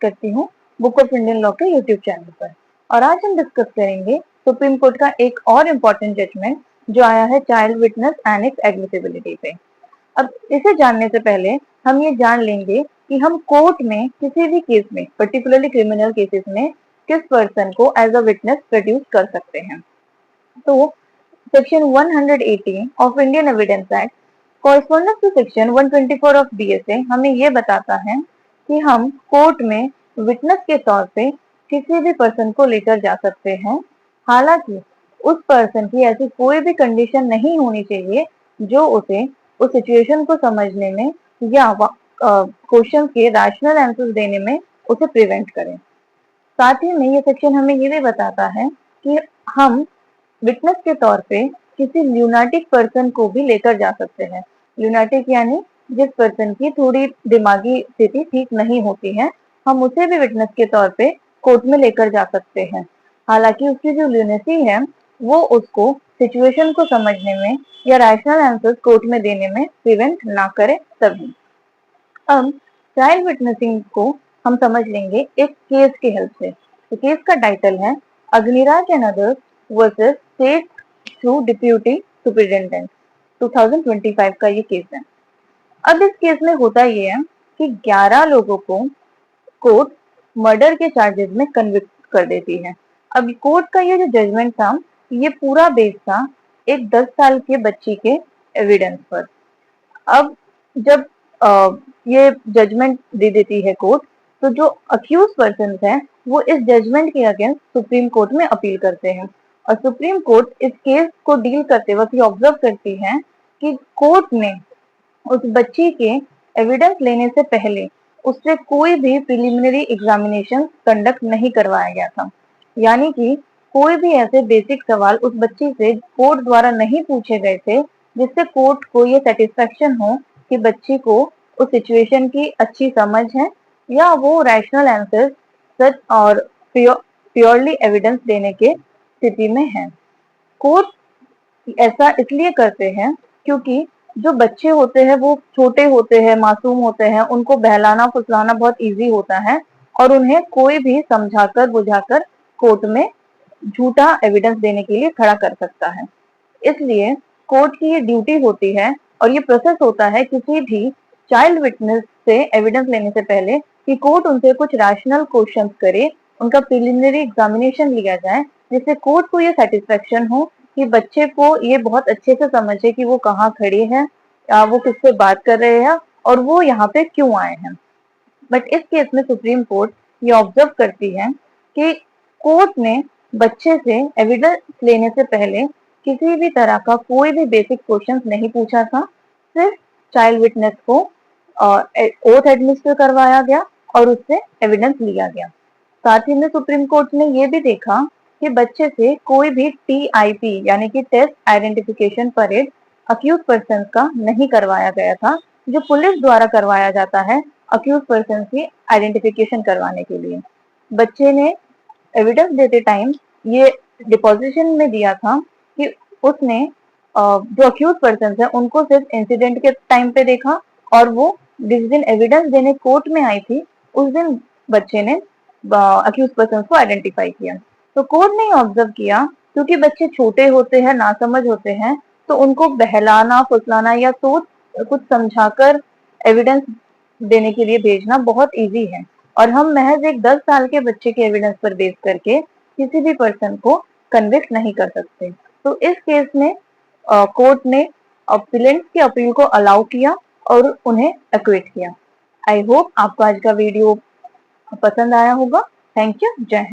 करती हूँ book of Indian law के यूट्यूब चैनल पर। और आज हम डिस्कस करेंगे सुप्रीम कोर्ट का एक और इम्पोर्टेंट जजमेंट जो आया है child witness and it's admissibility पे। अब इसे जानने से पहले हम ये जान लेंगे कि हम कोर्ट में किसी भी केस में, पर्टिकुलरली क्रिमिनल केसेस में, किस पर्सन को एज अ विटनेस प्रोड्यूस कर सकते हैं। तो section 118 of Indian Evidence Act corresponding to section 124 of BSA हमें ये बताता है कि हम कोर्ट में विटनेस के तौर पे किसी भी पर्सन को लेकर जा सकते हैं। हालांकि उस पर्सन की ऐसी कोई भी कंडीशन नहीं होनी चाहिए जो उसे उस सिचुएशन को समझने में या क्वेश्चन के रैशनल आंसर्स देने में उसे प्रिवेंट करे। साथ ही में ये सेक्शन हमें ये भी बताता है कि हम विटनेस के तौर पे किसी ल्यूनाटिक पर्सन को भी लेकर जा सकते हैं। ल्यूनाटिक यानी जिस पर्सन की थोड़ी दिमागी स्थिति ठीक नहीं होती है, हम उसे भी विटनेस के तौर पे कोर्ट में लेकर जा सकते हैं। हालांकि उसकी जो ल्यूनेसी है वो उसको सिचुएशन को समझने में या रैशनल आंसर्स कोर्ट में देने में प्रिवेंट ना करे तभी। अब चाइल्ड विटनेसिंग को हम समझ लेंगे एक केस के हेल्प से। तो केस का टाइटल है Agniraj and others versus state through deputy superintendent 2025 का ये केस है। अब इस केस में होता ये है कि 11 लोगों को कोर्ट मर्डर के चार्जेस में कन्विक्ट कर देती है। अब कोर्ट का ये जो जजमेंट था ये पूरा बेस्ड था एक 10 साल के बच्ची के एविडेंस पर। अब जब ये जजमेंट दे देती है कोर्ट, तो जो अक्यूज पर्सन हैं वो इस जजमेंट के अगेंस्ट सुप्रीम कोर्ट में अपील करते हैं। और सुप्रीम कोर्ट इस केस को डील करते वक्त ये ऑब्जर्व करती है कि कोर्ट ने उस बच्ची के एविडेंस लेने से पहले उससे कोई भी प्रिलिमिनरी एग्जामिनेशन कंडक्ट नहीं करवाया गया था। यानी कि कोई भी ऐसे बेसिक सवाल उस बच्ची से कोर्ट द्वारा नहीं पूछे गए थे जिससे कोर्ट को ये सेटिस्फेक्शन हो कि बच्ची को उस सिचुएशन की अच्छी समझ है या वो रैशनल आंसर सच और प्योरली एविडेंस देने के स्थिति में है। कोर्ट ऐसा इसलिए करते हैं क्योंकि जो बच्चे होते हैं वो छोटे होते हैं, मासूम होते हैं, उनको बहलाना फुसलाना बहुत इजी होता है और उन्हें कोई भी समझाकर बुझाकर कोर्ट में झूठा एविडेंस देने के लिए खड़ा कर सकता है। इसलिए कोर्ट की ये ड्यूटी होती है और ये प्रोसेस होता है किसी भी चाइल्ड विटनेस से एविडेंस लेने से पहले कि कोर्ट उनसे कुछ रैशनल क्वेश्चंस करे, उनका प्रिलिमिनरी एग्जामिनेशन लिया जाए जिससे कोर्ट को ये सेटिस्फेक्शन हो कि बच्चे को ये बहुत अच्छे से समझे कि वो कहाँ खड़े हैं, वो किससे बात कर रहे हैं और वो यहाँ पे क्यों आए हैं। बट इस केस में सुप्रीम कोर्ट ये ऑब्जर्व करती है कि कोर्ट ने बच्चे से एविडेंस लेने से पहले किसी भी तरह का कोई भी बेसिक क्वेश्चन नहीं पूछा था। सिर्फ चाइल्ड विटनेस को ओथ एडमिनिस्टर करवाया गया और उससे एविडेंस लिया गया। साथ ही में सुप्रीम कोर्ट ने ये भी देखा कि बच्चे से कोई भी TIP यानी कि test identification parade accused person का नहीं करवाया गया था, जो पुलिस द्वारा करवाया जाता है अक्यूज पर्सन की आइडेंटिफिकेशन करवाने के लिए। बच्चे ने एविडेंस देते टाइम ये डिपोजिशन में दिया था कि उसने जो अक्यूज पर्सन है उनको सिर्फ इंसिडेंट के टाइम पे देखा और वो जिस दिन एविडेंस देने कोर्ट में आई थी उस दिन बच्चे ने अक्यूज पर्सन को आइडेंटिफाई किया। तो कोर्ट ने ऑब्जर्व किया क्योंकि बच्चे छोटे होते हैं, नासमझ होते हैं, तो उनको बहलाना फुसलाना या सोच कुछ समझाकर एविडेंस देने के लिए भेजना बहुत इजी है और हम महज एक 10 साल के बच्चे के एविडेंस पर बेस करके किसी भी पर्सन को कन्विक्ट नहीं कर सकते। तो इस केस में कोर्ट ने अपीलेंट की अपील को अलाउ किया और उन्हें एक्विट किया। आई होप आपको आज का वीडियो पसंद आया होगा। Thank you. जय हिंद।